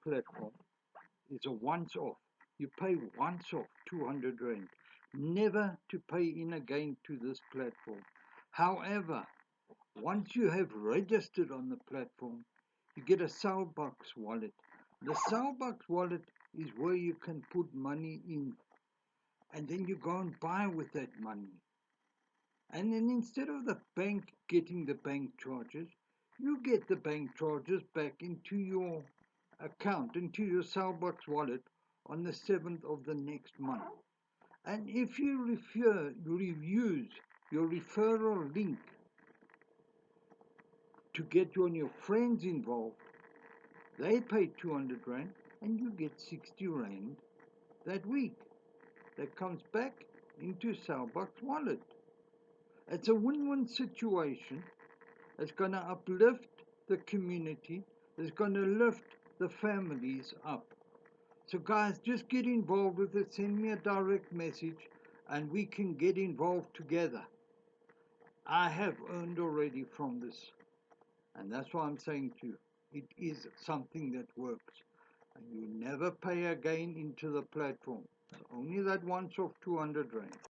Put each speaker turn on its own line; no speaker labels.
platform is a once off. You pay once off 200 Rand, never to pay in again to this platform. However, once you have registered on the platform, you get a Cellbox wallet. The Cellbox wallet is where you can put money in, and then you go and buy with that money. And then instead of the bank getting the bank charges, you get the bank charges back into your account, into your Cellbox wallet on the 7th of the next month. And if you use your referral link to get you and your friends involved, they pay 200 Rand and you get 60 Rand that week. That comes back into Cellbox wallet. It's a win-win situation. It's going to uplift the community. It's going to lift the families up. So guys, just get involved with it. Send me a direct message and we can get involved together. I have earned already from this. And that's why I'm saying to you, it is something that works. And you never pay again into the platform. It's only that once off 200 Rand.